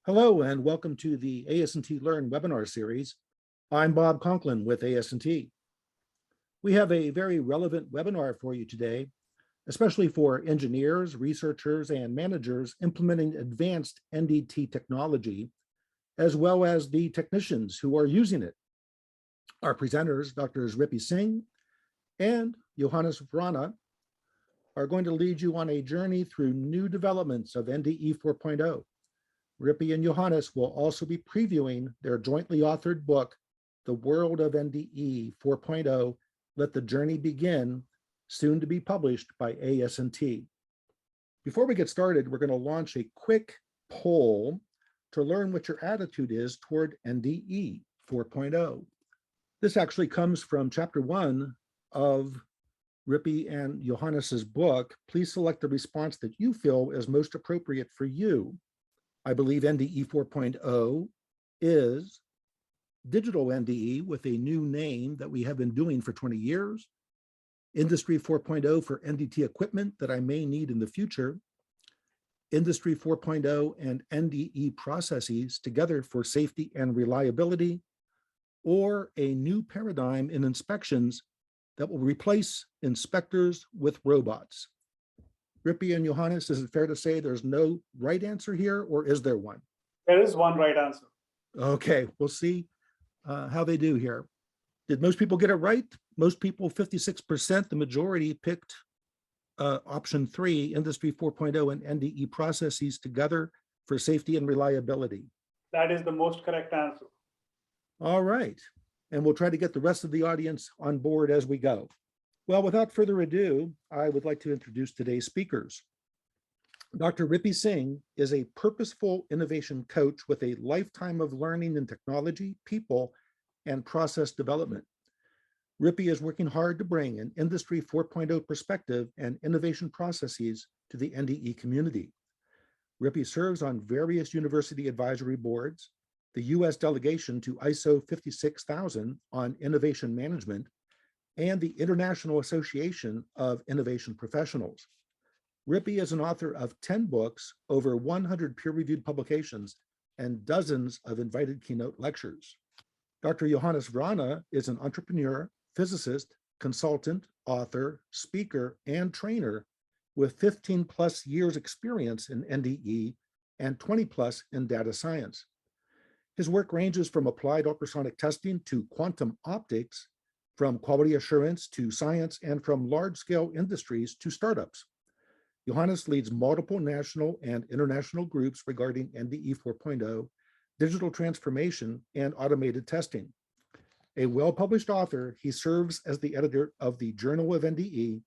Hello and welcome to the ASNT Learn Webinar series. I'm Bob Conklin with ASNT. We have a very relevant webinar for you today, especially for engineers, researchers, and managers implementing advanced NDT technology, as well as the technicians who are using it. Our presenters, Drs. Ripi Singh and Johannes Vrana, are going to lead you on a journey through new developments of NDE 4.0. Ripi and Johannes will also be previewing their jointly authored book, The World of NDE 4.0, Let the Journey Begin, soon to be published by ASNT. Before we get started, we're going to launch a quick poll to learn what your attitude is toward NDE 4.0. This actually comes from chapter 1 of Ripi and Johannes's book. Please select the response that you feel is most appropriate for you. I believe NDE 4.0 is digital NDE with a new name that we have been doing for 20 years, Industry 4.0 for NDT equipment that I may need in the future, Industry 4.0 and NDE processes together for safety and reliability, or a new paradigm in inspections that will replace inspectors with robots. Ripi and Johannes, is it fair to say there's no right answer here, or is there one? There is one right answer. Okay, we'll see how they do here. Did most people get it right? Most people, 56%, the majority picked option 3, Industry 4.0 and NDE processes together for safety and reliability. That is the most correct answer. All right, and we'll try to get the rest of the audience on board as we go. Well, without further ado, I would like to introduce today's speakers. Dr. Ripi Singh is a purposeful innovation coach with a lifetime of learning in technology, people, and process development. Ripi is working hard to bring an Industry 4.0 perspective and innovation processes to the NDE community. Ripi serves on various university advisory boards, the US delegation to ISO 56000 on innovation management, and the International Association of Innovation Professionals. Ripi is an author of 10 books, over 100 peer-reviewed publications, and dozens of invited keynote lectures. Dr. Johannes Vrana is an entrepreneur, physicist, consultant, author, speaker, and trainer with 15 plus years experience in NDE and 20 plus in data science. His work ranges from applied ultrasonic testing to quantum optics, from quality assurance to science, and from large-scale industries to startups. Johannes leads multiple national and international groups regarding NDE 4.0, digital transformation, and automated testing. A well-published author, he serves as the editor of the Journal of NDE,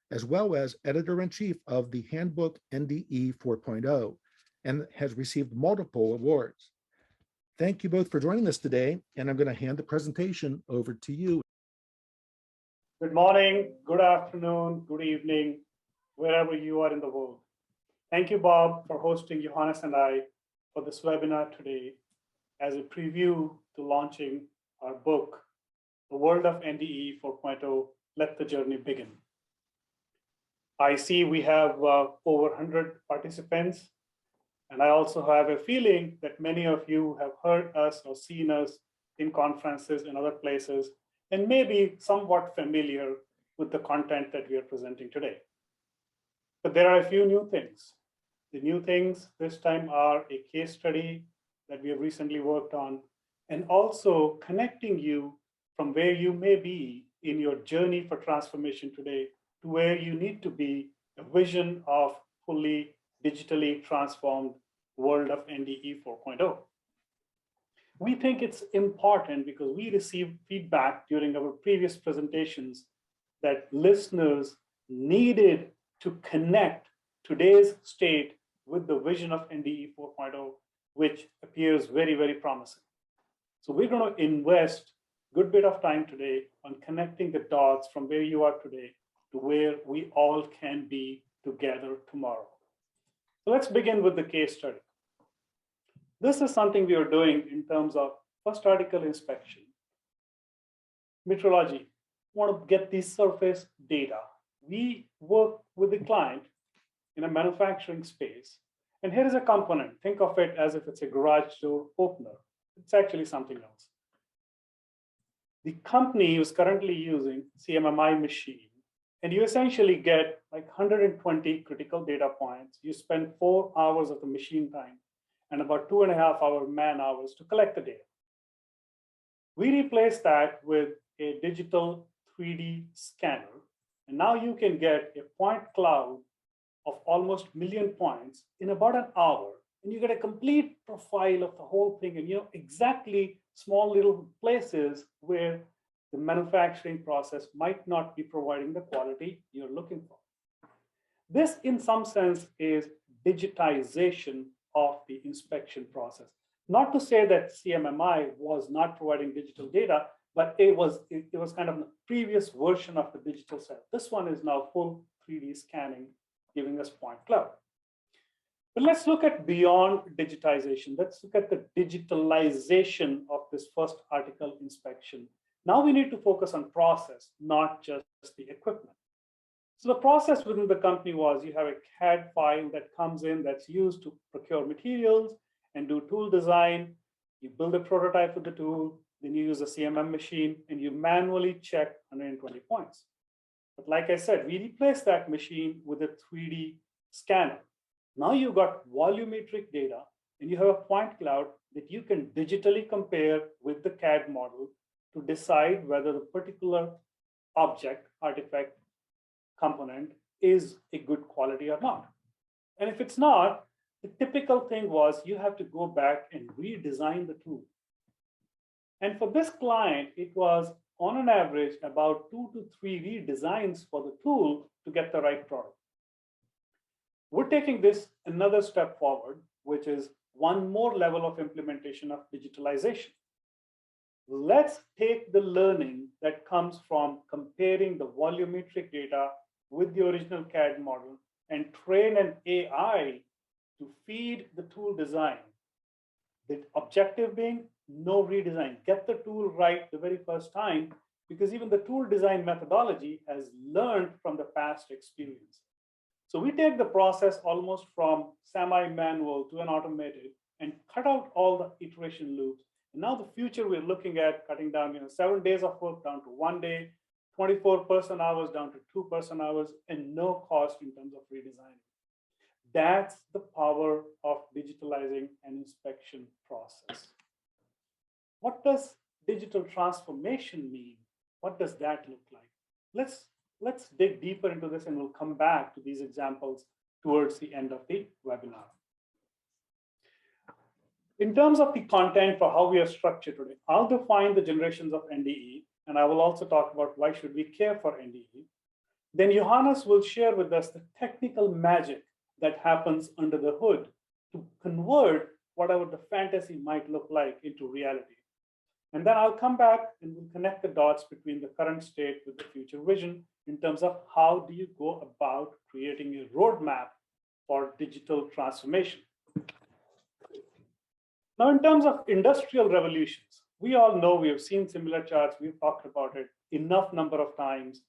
as well as editor-in-chief of the Handbook NDE 4.0, and has received multiple awards. Thank you both for joining us today, and I'm going to hand the presentation over to you. Good morning, good afternoon, good evening, wherever you are in the world. Thank you, Bob, for hosting Johannes and I for this webinar today as a preview to launching our book, The World of NDE 4.0, Let the Journey Begin. I see we have over 100 participants, and I also have a feeling that many of you have heard us or seen us in conferences and other places, and maybe somewhat familiar with the content that we are presenting today. But there are a few new things. The new things this time are a case study that we have recently worked on, and also connecting you from where you may be in your journey for transformation today to where you need to be, a vision of fully digitally transformed world of NDE 4.0. We think it's important because we received feedback during our previous presentations that listeners needed to connect today's state with the vision of NDE 4.0, which appears very, very promising. So we're going to invest a good bit of time today on connecting the dots from where you are today to where we all can be together tomorrow. So let's begin with the case study. This is something we are doing in terms of first article inspection. Metrology, want to get the surface data. We work with the client in a manufacturing space, And here is a component. Think of it as if it's a garage door opener. It's actually something else. The company is currently using CMMI machine, and you essentially get like 120 critical data points. You spend 4 hours of the machine time and about 2.5 hour man hours to collect the data. We replace that with a digital 3D scanner, and now you can get a point cloud of almost 1 million points in about an hour, and you get a complete profile of the whole thing, and you know exactly small little places where the manufacturing process might not be providing the quality you're looking for. This, in some sense, is digitization of the inspection process. Not to say that CMMI was not providing digital data, but it was kind of the previous version of the digital set. This one is now full 3D scanning, giving us point cloud. But let's look at beyond digitization. Let's look at the digitalization of this first article inspection. Now we need to focus on process, not just the equipment. So the process within the company was you have a CAD file that comes in that's used to procure materials and do tool design. You build a prototype with the tool, then you use a CMM machine, and you manually check 120 points. But like I said, we replaced that machine with a 3D scanner. Now you've got volumetric data, and you have a point cloud that you can digitally compare with the CAD model to decide whether the particular object, artifact, component is a good quality or not. And if it's not, the typical thing was you have to go back and redesign the tool. And for this client, it was on an average about 2 to 3 redesigns for the tool to get the right product. We're taking this another step forward, which is one more level of implementation of digitalization. Let's take the learning that comes from comparing the volumetric data with the original CAD model and train an AI to feed the tool design. The objective being no redesign. Get the tool right the very first time, because even the tool design methodology has learned from the past experience. So we take the process almost from semi-manual to an automated and cut out all the iteration loops. And now the future we're looking at cutting down 7 days of work down to 1 day, 24 person hours down to 2 person hours, and no cost in terms of redesigning. That's the power of digitalizing an inspection process. What does digital transformation mean? What does that look like? Let's dig deeper into this, and we'll come back to these examples towards the end of the webinar. In terms of the content for how we are structured today, I'll define the generations of NDE, and I will also talk about why should we care for NDE. Then Johannes will share with us the technical magic that happens under the hood to convert whatever the fantasy might look like into reality. And then I'll come back and we'll connect the dots between the current state with the future vision in terms of how do you go about creating a roadmap for digital transformation. Now, in terms of industrial revolutions, we all know, we have seen similar charts, we've talked about it enough number of times.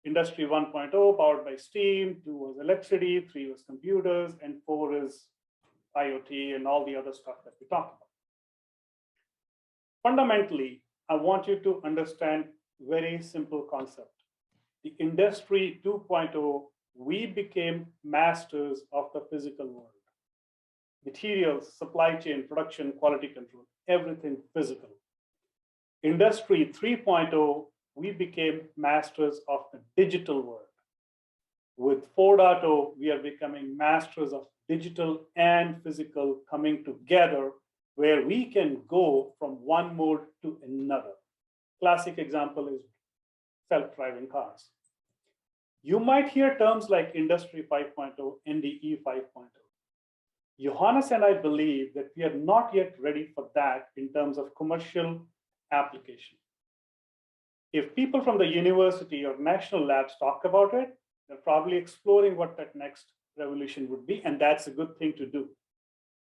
Industry 1.0 powered by steam, 2 was electricity, 3 was computers, and 4 is IoT and all the other stuff that we talked about. Fundamentally, I want you to understand very simple concept. The industry 2.0, we became masters of the physical world. Materials, supply chain, production, quality control, everything physical. Industry 3.0, we became masters of the digital world. With 4.0, we are becoming masters of digital and physical coming together, where we can go from one mode to another. Classic example is self-driving cars. You might hear terms like Industry 5.0, NDE 5.0. Johannes and I believe that we are not yet ready for that in terms of commercial application. If people from the university or national labs talk about it, they're probably exploring what that next revolution would be, and that's a good thing to do.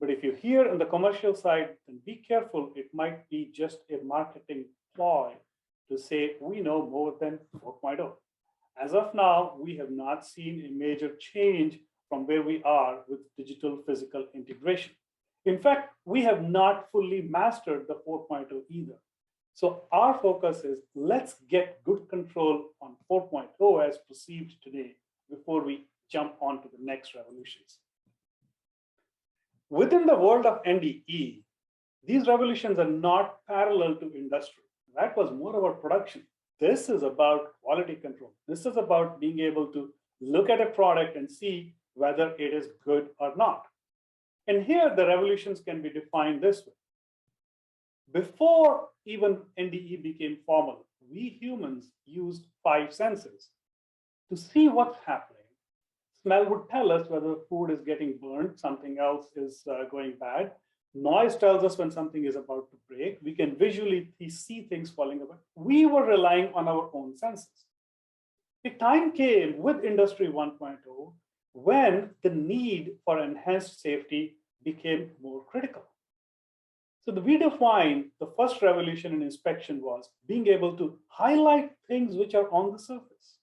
But if you hear on the commercial side, then be careful. It might be just a marketing ploy to say we know more than 4.0. As of now, we have not seen a major change from where we are with digital physical integration. In fact, we have not fully mastered the 4.0 either. So our focus is let's get good control on 4.0 as perceived today before we jump on to the next revolutions. Within the world of NDE, these revolutions are not parallel to industry. That was more about production. This is about quality control. This is about being able to look at a product and see whether it is good or not. And here the revolutions can be defined this way. Before even NDE became formal, we humans used 5 senses to see what's happening. Smell would tell us whether food is getting burned, something else is going bad. Noise tells us when something is about to break. We can visually see things falling apart. We were relying on our own senses. The time came with Industry 1.0 when the need for enhanced safety became more critical. So we defined the first revolution in inspection was being able to highlight things which are on the surface.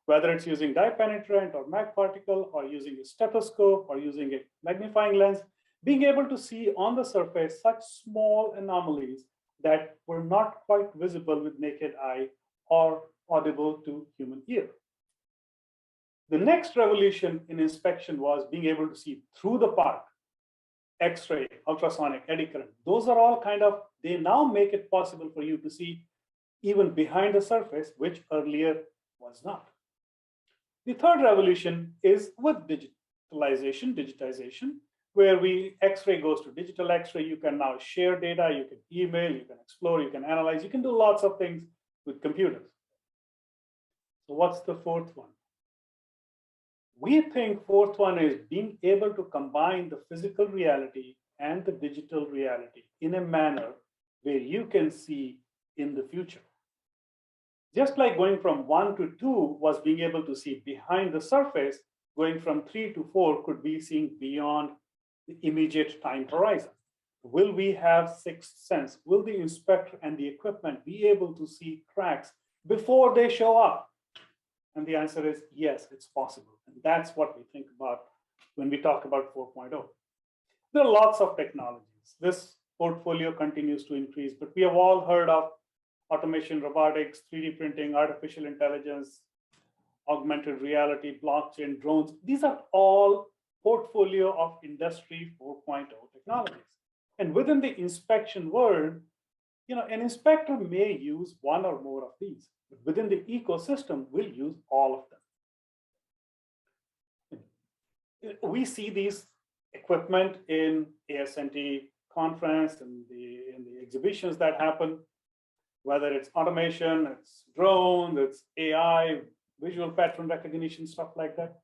Whether it's using dye penetrant or mag particle or using a stethoscope or using a magnifying lens, being able to see on the surface such small anomalies that were not quite visible with naked eye or audible to human ear. The next revolution in inspection was being able to see through the part, X-ray, ultrasonic, eddy current. Those are all they now make it possible for you to see even behind the surface, which earlier was not. The third revolution is with digitization, where X-ray goes to digital X-ray. You can now share data, you can email, you can explore, you can analyze, you can do lots of things with computers. So what's the fourth one? We think fourth one is being able to combine the physical reality and the digital reality in a manner where you can see in the future. Just like going from 1 to 2 was being able to see behind the surface, going from 3 to 4 could be seeing beyond the immediate time horizon. Will we have sixth sense? Will the inspector and the equipment be able to see cracks before they show up? And the answer is yes, it's possible. And that's what we think about when we talk about 4.0. There are lots of technologies. This portfolio continues to increase, but we have all heard of automation, robotics, 3D printing, artificial intelligence, augmented reality, blockchain, drones. These are all portfolio of Industry 4.0 technologies. And within the inspection world, an inspector may use one or more of these, but within the ecosystem, we'll use all of them. We see these equipment in ASNT conference and the exhibitions that happen, whether it's automation, it's drone, it's AI, visual pattern recognition, stuff like that.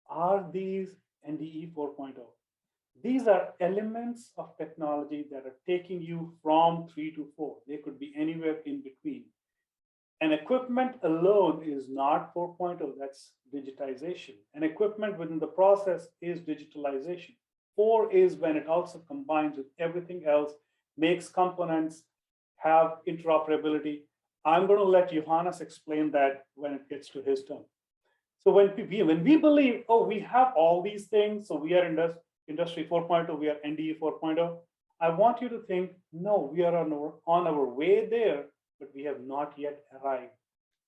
Are these NDE 4.0? These are elements of technology that are taking you from 3 to 4. They could be anywhere in between. And equipment alone is not 4.0, that's digitization. And equipment within the process is digitalization. 4 is when it also combines with everything else, makes components, have interoperability. I'm going to let Johannes explain that when it gets to his turn. So when we believe, oh, we have all these things, so we are Industry 4.0, we are NDE 4.0, I want you to think, no, we are on our way there, but we have not yet arrived.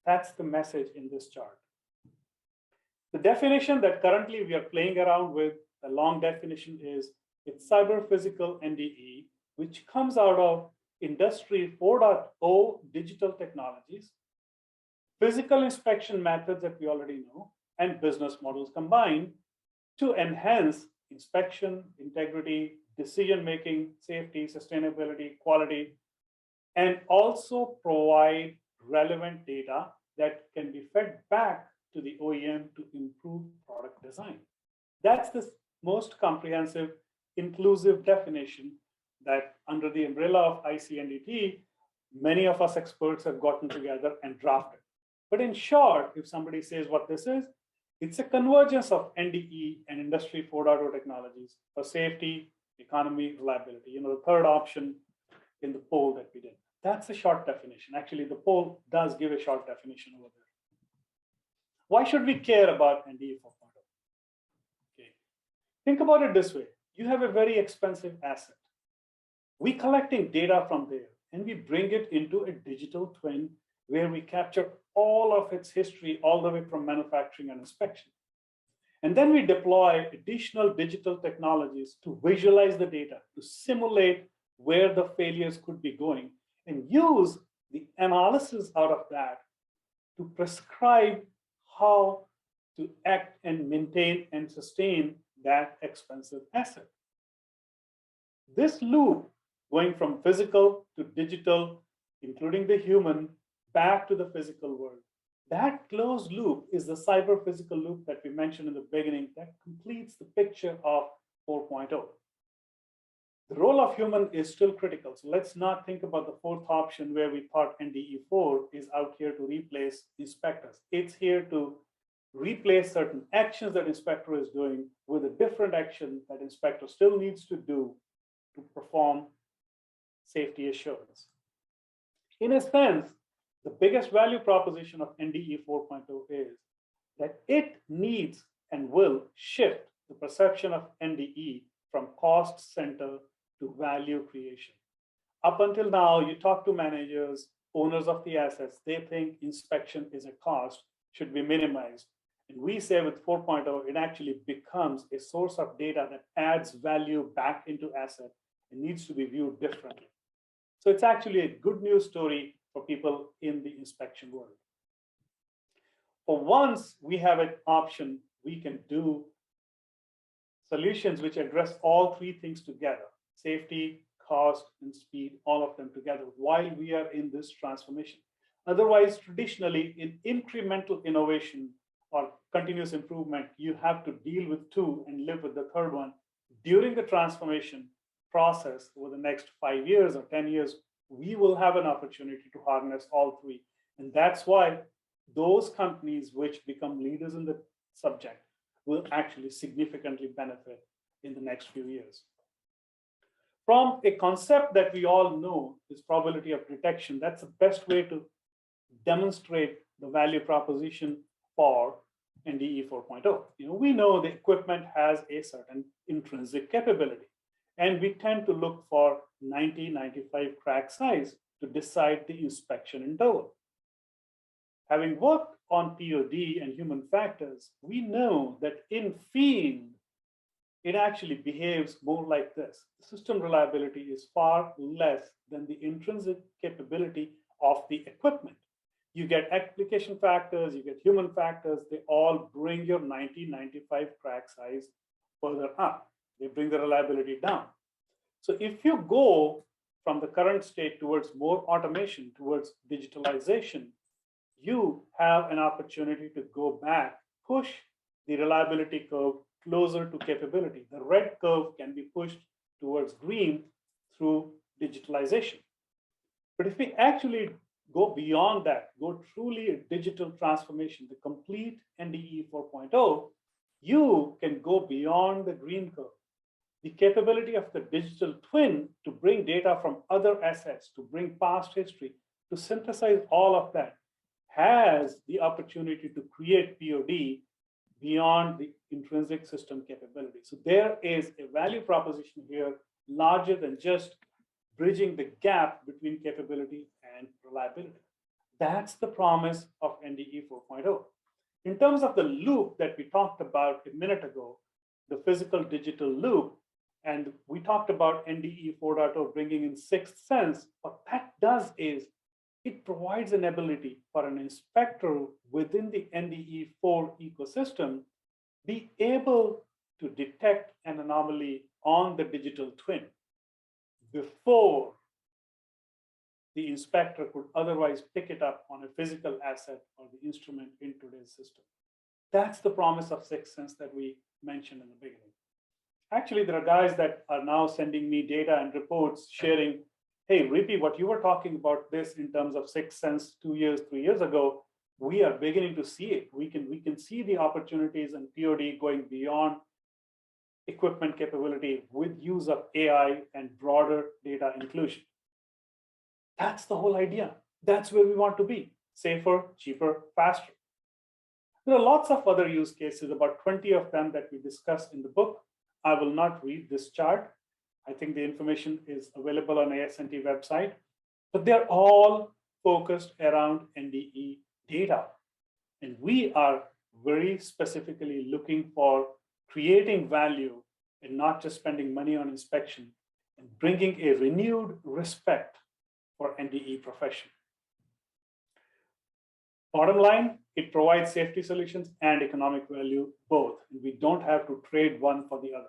That's the message in this chart. The definition that currently we are playing around with, the long definition is, it's cyber physical NDE, which comes out of Industry 4.0 digital technologies, physical inspection methods that we already know, and business models combined to enhance inspection, integrity, decision-making, safety, sustainability, quality, and also provide relevant data that can be fed back to the OEM to improve product design. That's the most comprehensive, inclusive definition that under the umbrella of ICNDT, many of us experts have gotten together and drafted. But in short, if somebody says what this is, it's a convergence of NDE and Industry 4.0 technologies for safety, economy, reliability. The third option in the poll that we did. That's a short definition. Actually, the poll does give a short definition over there. Why should we care about NDE 4.0? Think about it this way. You have a very expensive asset. We're collecting data from there and we bring it into a digital twin where we capture all of its history all the way from manufacturing and inspection. And then we deploy additional digital technologies to visualize the data, to simulate where the failures could be going, and use the analysis out of that to prescribe how to act and maintain and sustain that expensive asset. This loop, going from physical to digital, including the human, back to the physical world, that closed loop is the cyber-physical loop that we mentioned in the beginning that completes the picture of 4.0. The role of human is still critical. So let's not think about the fourth option where we thought NDE 4 is out here to replace inspectors. It's here to replace certain actions that inspector is doing with a different action that inspector still needs to do to perform safety assurance. In a sense, the biggest value proposition of NDE 4.0 is that it needs and will shift the perception of NDE from cost center to value creation. Up until now, you talk to managers, owners of the assets, they think inspection is a cost, should be minimized. And we say with 4.0, it actually becomes a source of data that adds value back into asset and needs to be viewed differently. So it's actually a good news story for people in the inspection world. For once we have an option, we can do solutions which address all three things together: safety, cost, and speed, all of them together while we are in this transformation. Otherwise, traditionally, in incremental innovation or continuous improvement, you have to deal with two and live with the third one. During the transformation process over the next 5 years or 10 years, we will have an opportunity to harness all three. And that's why those companies which become leaders in the subject will actually significantly benefit in the next few years. From a concept that we all know is probability of detection, that's the best way to demonstrate the value proposition for NDE 4.0. We know the equipment has a certain intrinsic capability, and we tend to look for 90-95 crack size to decide the inspection interval. Having worked on POD and human factors, we know that in field, it actually behaves more like this. The system reliability is far less than the intrinsic capability of the equipment. You get application factors, you get human factors, they all bring your 90-95 crack size further up. They bring the reliability down. So if you go from the current state towards more automation, towards digitalization, you have an opportunity to go back, push the reliability curve closer to capability. The red curve can be pushed towards green through digitalization. But if we actually go beyond that, go truly a digital transformation, the complete NDE 4.0, you can go beyond the green curve. The capability of the digital twin to bring data from other assets, to bring past history, to synthesize all of that, has the opportunity to create POD beyond the intrinsic system capability. So there is a value proposition here larger than just bridging the gap between capability and reliability. That's the promise of NDE 4.0. In terms of the loop that we talked about a minute ago, the physical digital loop, and we talked about NDE 4.0 bringing in sixth sense, what that does is it provides an ability for an inspector within the NDE 4 ecosystem be able to detect an anomaly on the digital twin before the inspector could otherwise pick it up on a physical asset or the instrument in today's system. That's the promise of sixth sense that we mentioned in the beginning. Actually, there are guys that are now sending me data and reports sharing, hey, Ripi, what you were talking about this in terms of sixth sense 2 years, 3 years ago, we are beginning to see it. We can see the opportunities and POD going beyond equipment capability with use of AI and broader data inclusion. That's the whole idea. That's where we want to be: safer, cheaper, faster. There are lots of other use cases, about 20 of them that we discussed in the book. I will not read this chart. I think the information is available on ASNT website, but they're all focused around NDE data. And we are very specifically looking for creating value and not just spending money on inspection, and bringing a renewed respect for NDE profession. Bottom line, it provides safety solutions and economic value both, and we don't have to trade one for the other.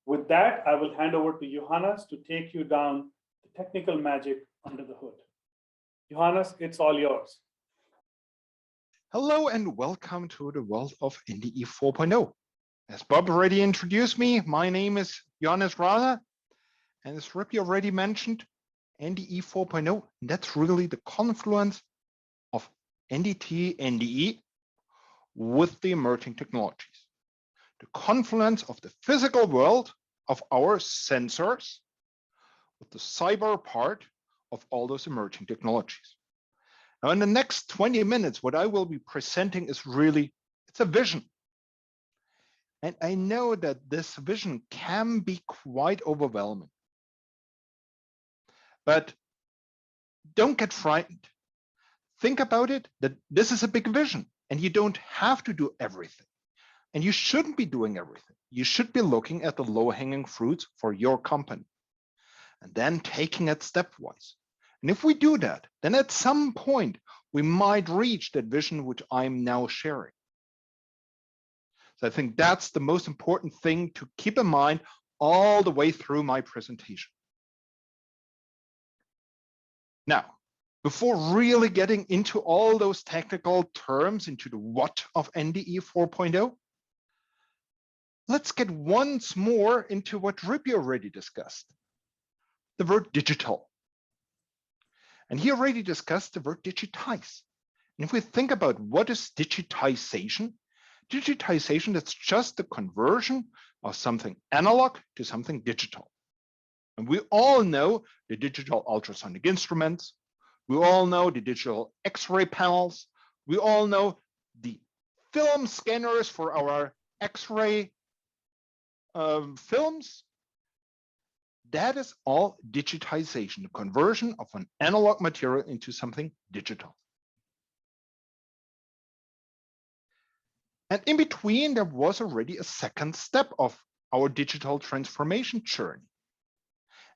With that, I will hand over to Johannes to take you down the technical magic under the hood. Johannes, it's all yours. Hello and welcome to the world of NDE 4.0. As Bob already introduced me, my name is Johannes Vrana, and as Ripi already mentioned, NDE 4.0, that's really the confluence of NDT, NDE with the emerging technologies. The confluence of the physical world of our sensors with the cyber part of all those emerging technologies. Now, in the next 20 minutes, what I will be presenting is really, it's a vision. And I know that this vision can be quite overwhelming. But don't get frightened. Think about it, that this is a big vision and you don't have to do everything. And you shouldn't be doing everything. You should be looking at the low-hanging fruits for your company and then taking it stepwise. And if we do that, then at some point, we might reach that vision which I'm now sharing. So I think that's the most important thing to keep in mind all the way through my presentation. Now, before really getting into all those technical terms, into the what of NDE 4.0, let's get once more into what Ripi already discussed, the word digital. And he already discussed the word digitize. And if we think about what is digitization, digitization, that's just the conversion of something analog to something digital. And we all know the digital ultrasonic instruments. We all know the digital X-ray panels. We all know the film scanners for our X-ray films. That is all digitization, the conversion of an analog material into something digital. And in between, there was already a second step of our digital transformation journey.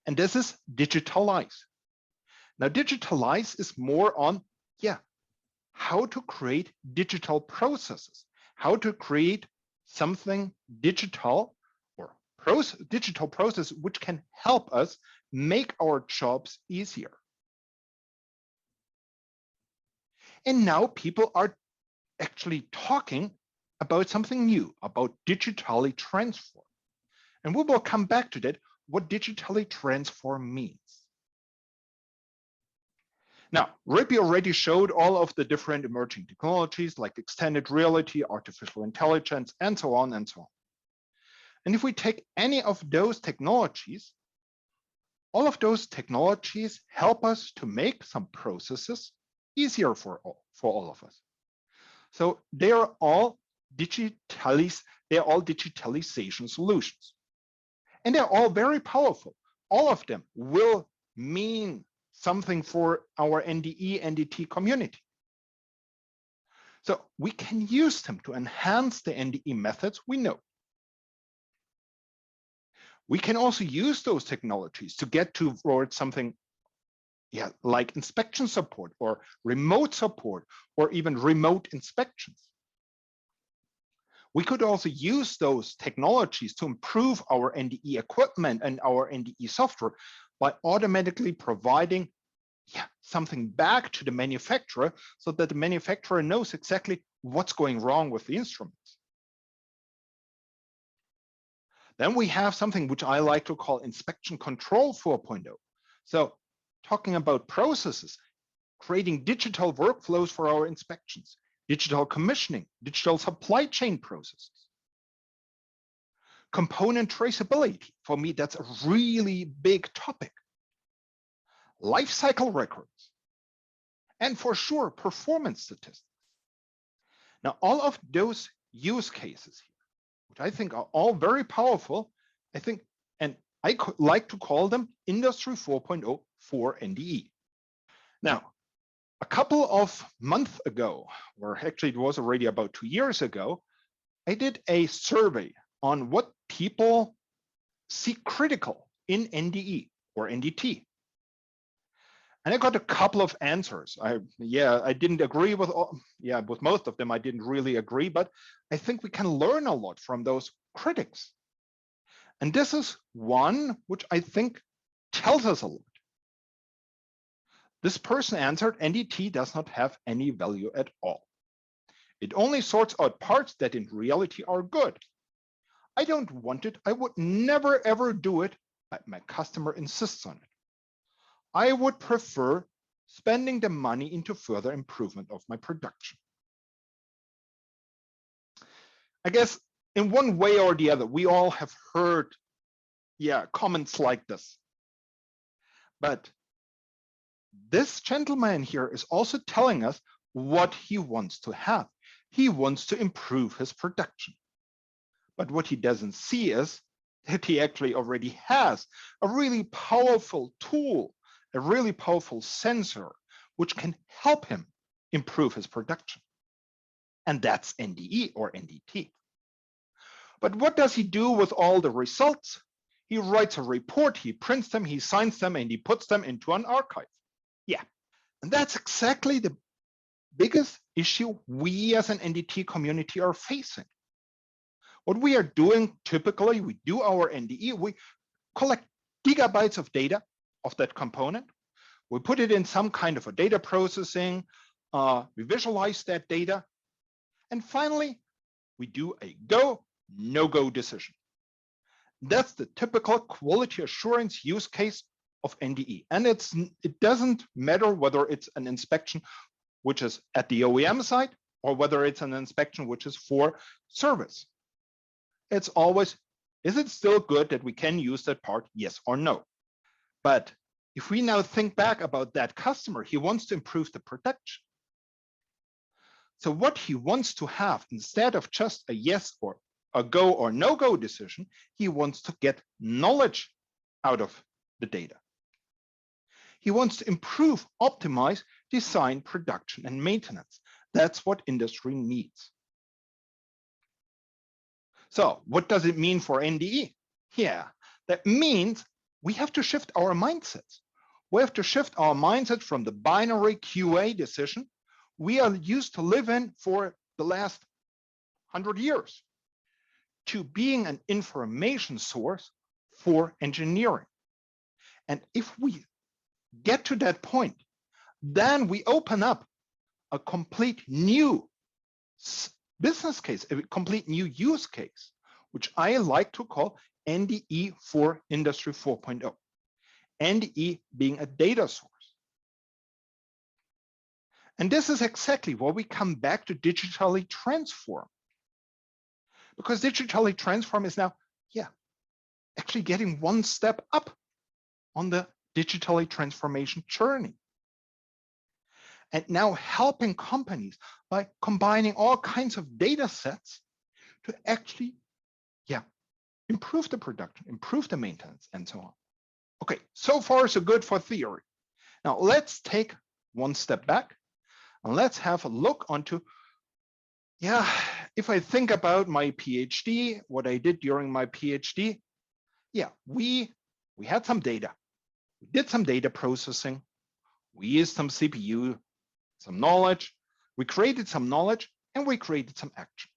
And this is Digitalize. Now, Digitalize is more on, how to create digital processes, how to create something digital or digital process which can help us make our jobs easier. And now people are actually talking about something new, about digitally transform. And we will come back to that, what digitally transform means. Now, Ripi already showed all of the different emerging technologies like extended reality, artificial intelligence, and so on and so on. And if we take any of those technologies, all of those technologies help us to make some processes easier for all of us. So they are all digitalization solutions. And they're all very powerful. All of them will mean something for our NDE, NDT community. So we can use them to enhance the NDE methods we know. We can also use those technologies to get towards something like inspection support or remote support or even remote inspections. We could also use those technologies to improve our NDE equipment and our NDE software by automatically providing something back to the manufacturer so that the manufacturer knows exactly what's going wrong with the instruments. Then we have something which I like to call inspection control 4.0. So talking about processes, creating digital workflows for our inspections, digital commissioning, digital supply chain processes. Component traceability, for me, that's a really big topic. Life cycle records, and for sure, performance statistics. Now, all of those use cases here, which I think are all very powerful, I think, and I like to call them Industry 4.0 for NDE. Now, a couple of months ago, or actually it was already about 2 years ago, I did a survey on what people see critical in NDE or NDT. And I got a couple of answers. I didn't agree with with most of them. I didn't really agree, but I think we can learn a lot from those critics. And this is one which I think tells us a lot. This person answered, NDT does not have any value at all. It only sorts out parts that in reality are good. I don't want it. I would never ever do it, but my customer insists on it. I would prefer spending the money into further improvement of my production. I guess in one way or the other, we all have heard, comments like this. But this gentleman here is also telling us what he wants to have. He wants to improve his production. But what he doesn't see is that he actually already has a really powerful tool, a really powerful sensor, which can help him improve his production. And that's NDE or NDT. But what does he do with all the results? He writes a report, he prints them, he signs them, and he puts them into an archive. And that's exactly the biggest issue we as an NDT community are facing. What we are doing typically, we do our NDE, we collect gigabytes of data of that component. We put it in some kind of a data processing, we visualize that data, and finally, we do a go, no-go decision. That's the typical quality assurance use case of NDE. And it doesn't matter whether it's an inspection which is at the OEM side or whether it's an inspection which is for service. It's always, is it still good that we can use that part, yes or no? But if we now think back about that customer, he wants to improve the production. So what he wants to have, instead of just a yes or a go or no-go decision, he wants to get knowledge out of the data. He wants to improve, optimize, design, production, and maintenance. That's what industry needs. So what does it mean for NDE? That means we have to shift our mindsets. We have to shift our mindset from the binary QA decision we are used to live in for the last 100 years to being an information source for engineering. And if we get to that point, then we open up a complete new business case, a complete new use case, which I like to call NDE for Industry 4.0. NDE being a data source. And this is exactly where we come back to digitally transform. Because digitally transform is now, actually getting one step up on the digitally transformation journey. And now helping companies by combining all kinds of data sets to actually, improve the production, improve the maintenance, and so on. Okay, so far so good for theory. Now let's take one step back and let's have a look onto, if I think about my PhD, what I did during my PhD, we had some data. We did some data processing. We used some CPU, some knowledge. We created some knowledge and we created some action.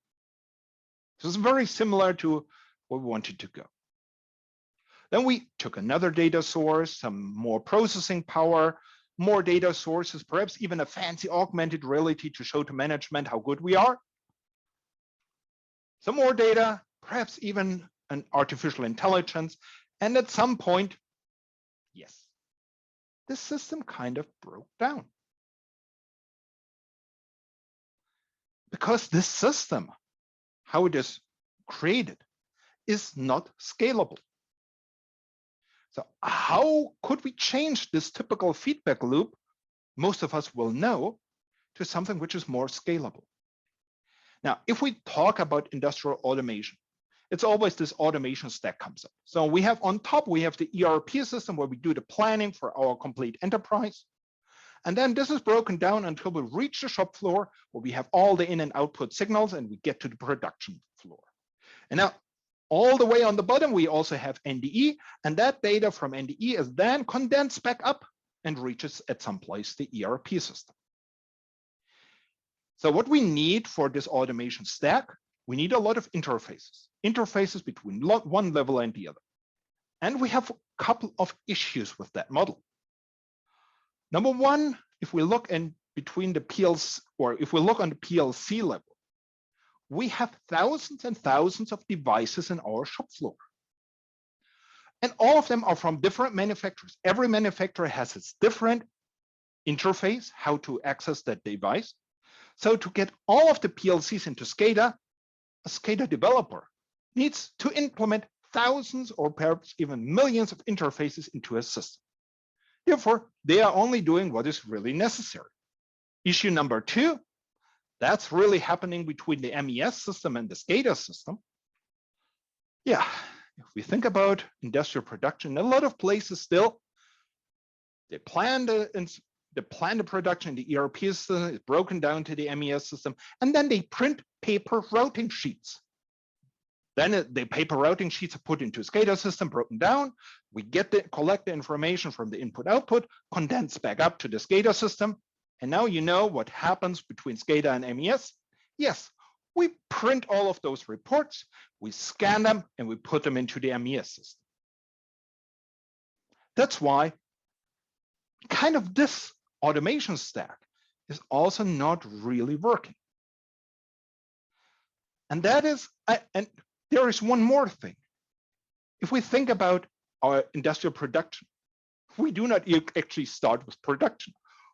So it's very similar to where we wanted to go. Then we took another data source, some more processing power, more data sources, perhaps even a fancy augmented reality to show to management how good we are. Some more data, perhaps even an artificial intelligence. And at some point, this system kind of broke down. Because this system, how it is created, is not scalable. So how could we change this typical feedback loop, most of us will know, to something which is more scalable? Now, if we talk about industrial automation, it's always this automation stack comes up. So we have on top, we have the ERP system where we do the planning for our complete enterprise. And then this is broken down until we reach the shop floor where we have all the in and output signals and we get to the production floor. And now all the way on the bottom, we also have NDE, and that data from NDE is then condensed back up and reaches at some place the ERP system. So what we need for this automation stack, we need a lot of interfaces between one level and the other. And we have a couple of issues with that model. Number one, if we look in between the PLC, or if we look on the PLC level, we have thousands and thousands of devices in our shop floor. And all of them are from different manufacturers. Every manufacturer has its different interface, how to access that device. So to get all of the PLCs into SCADA, a SCADA developer needs to implement thousands or perhaps even millions of interfaces into a system. Therefore, they are only doing what is really necessary. Issue number two, that's really happening between the MES system and the SCADA system. Yeah, if we think about industrial production, a lot of places still, they plan the production, the ERP system is broken down to the MES system, and then they print paper routing sheets. Then the paper routing sheets are put into a SCADA system, broken down. We collect the information from the input-output, condensed back up to the SCADA system. And now you know what happens between SCADA and MES. Yes, we print all of those reports, we scan them, and we put them into the MES system. That's why kind of this automation stack is also not really working. And that is, and there is one more thing. If we think about our industrial production, we do not actually start with production.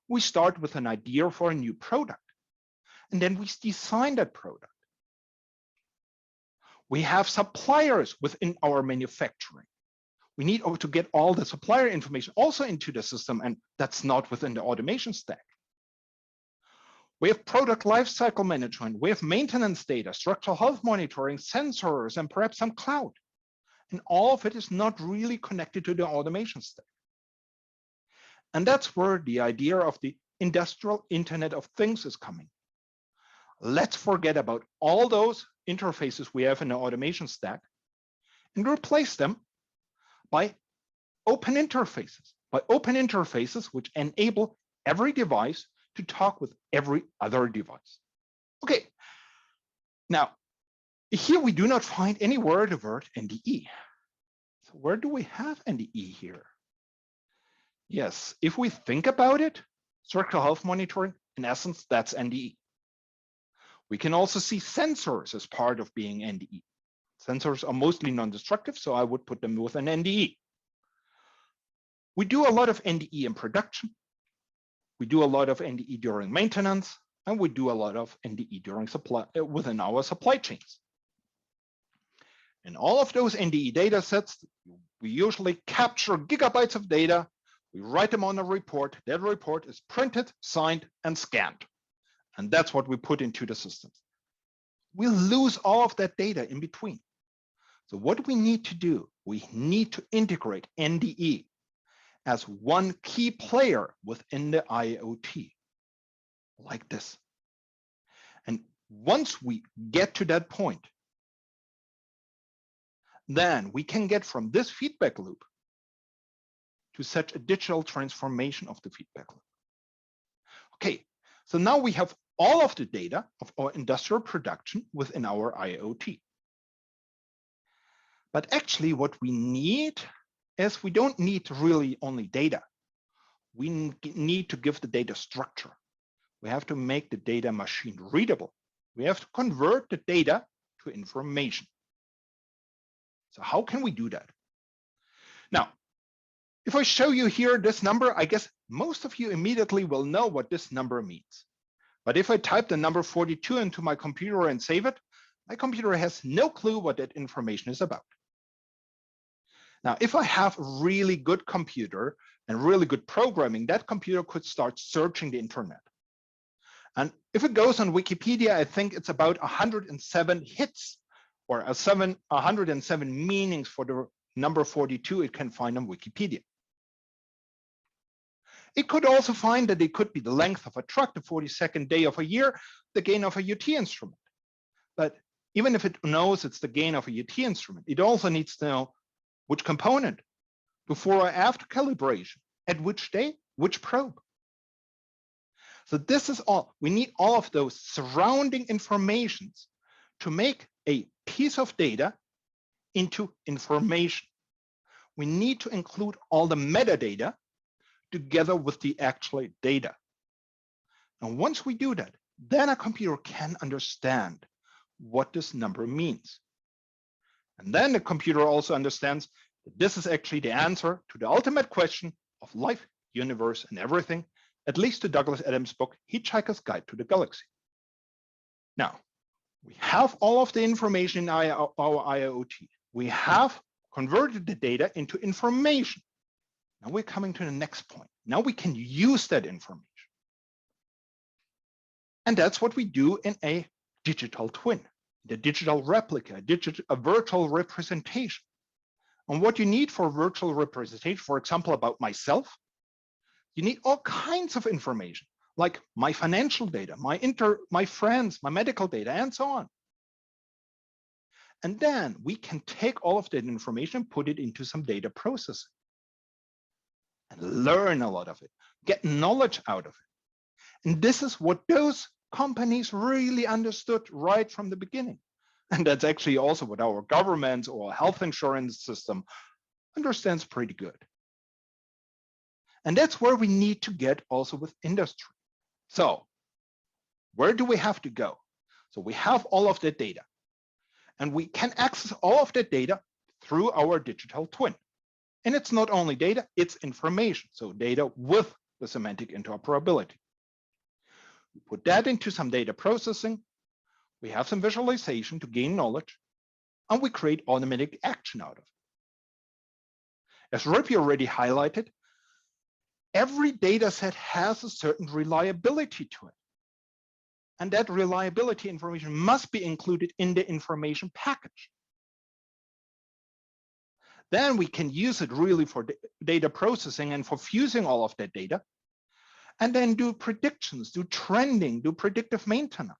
We start with an idea for a new product, and then we design that product. We have suppliers within our manufacturing. We need to get all the supplier information also into the system, and that's not within the automation stack. We have product lifecycle management, we have maintenance data, structural health monitoring, sensors, and perhaps some cloud. And all of it is not really connected to the automation stack. And that's where the idea of the industrial Internet of Things is coming. Let's forget about all those interfaces we have in the automation stack and replace them by open interfaces which enable every device to talk with every other device. Okay, now here we do not find anywhere the word NDE. So where do we have NDE here? Yes, if we think about it, structural health monitoring, in essence, that's NDE. We can also see sensors as part of being NDE. Sensors are mostly non-destructive, so I would put them with an NDE. We do a lot of NDE in production. We do a lot of NDE during maintenance, and we do a lot of NDE during within our supply chains. In all of those NDE data sets, we usually capture gigabytes of data. We write them on a report. That report is printed, signed, and scanned. And that's what we put into the systems. We lose all of that data in between. So what we need to do, we need to integrate NDE as one key player within the IoT, like this. And once we get to that point, then we can get from this feedback loop to such a digital transformation of the feedback loop. Okay, so now we have all of the data of our industrial production within our IoT. But actually what we need is we don't need really only data. We need to give the data structure. We have to make the data machine readable. We have to convert the data to information. So how can we do that? Now, if I show you here this number, I guess most of you immediately will know what this number means. But if I type the number 42 into my computer and save it, my computer has no clue what that information is about. Now, if I have a really good computer and really good programming, that computer could start searching the internet. And if it goes on Wikipedia, I think it's about 107 hits or 107 meanings for the number 42 it can find on Wikipedia. It could also find that it could be the length of a truck, the 42nd day of a year, the gain of a UT instrument. But even if it knows it's the gain of a UT instrument, it also needs to know which component, before or after calibration, at which day, which probe. So this is all. We need all of those surrounding informations to make a piece of data into information. We need to include all the metadata together with the actual data. And once we do that, then a computer can understand what this number means. And then the computer also understands that this is actually the answer to the ultimate question of life, universe, and everything, at least to Douglas Adams' book, Hitchhiker's Guide to the Galaxy. Now, we have all of the information in our IIoT. We have converted the data into information. Now we're coming to the next point. Now we can use that information. And that's what we do in a digital twin, the digital replica, a virtual representation. And what you need for virtual representation, for example, about myself, you need all kinds of information, like my financial data, my friends, my medical data, and so on. And then we can take all of that information, put it into some data processing, and learn a lot of it, get knowledge out of it. And this is what those companies really understood right from the beginning. And that's actually also what our government or health insurance system understands pretty good. And that's where we need to get also with industry. So where do we have to go? So we have all of that data, and we can access all of that data through our digital twin. And it's not only data, it's information. So data with the semantic interoperability. We put that into some data processing. We have some visualization to gain knowledge, and we create automatic action out of it. As Ripi already highlighted, every data set has a certain reliability to it. And that reliability information must be included in the information package. Then we can use it really for data processing and for fusing all of that data, and then do predictions, do trending, do predictive maintenance.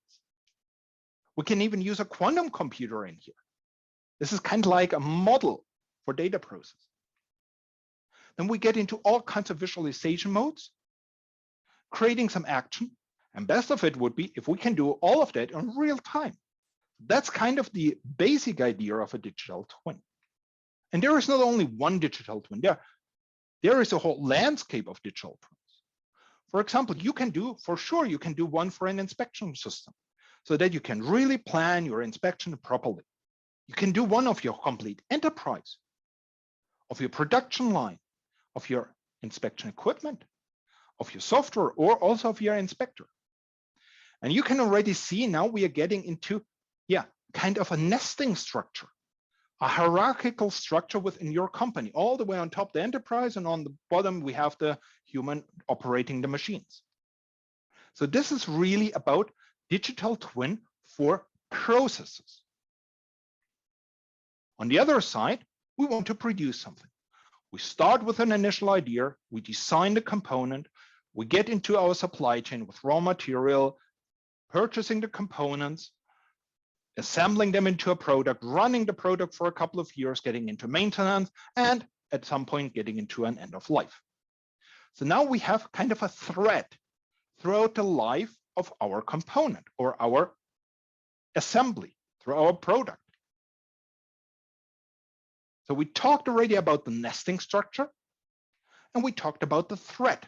We can even use a quantum computer in here. This is kind of like a model for data processing. Then we get into all kinds of visualization modes, creating some action. And best of it would be if we can do all of that in real time. That's kind of the basic idea of a digital twin. And there is not only one digital twin, there is a whole landscape of digital twins. For example, you can do one for an inspection system so that you can really plan your inspection properly. You can do one of your complete enterprise, of your production line, of your inspection equipment, of your software, or also of your inspector. And you can already see now we are getting into, kind of a nesting structure, a hierarchical structure within your company, all the way on top the enterprise, and on the bottom we have the human operating the machines. So this is really about digital twin for processes. On the other side, we want to produce something. We start with an initial idea, we design the component, we get into our supply chain with raw material, purchasing the components, assembling them into a product, running the product for a couple of years, getting into maintenance, and at some point getting into an end of life. So now we have kind of a thread throughout the life of our component or our assembly through our product. So we talked already about the nesting structure, and we talked about the thread.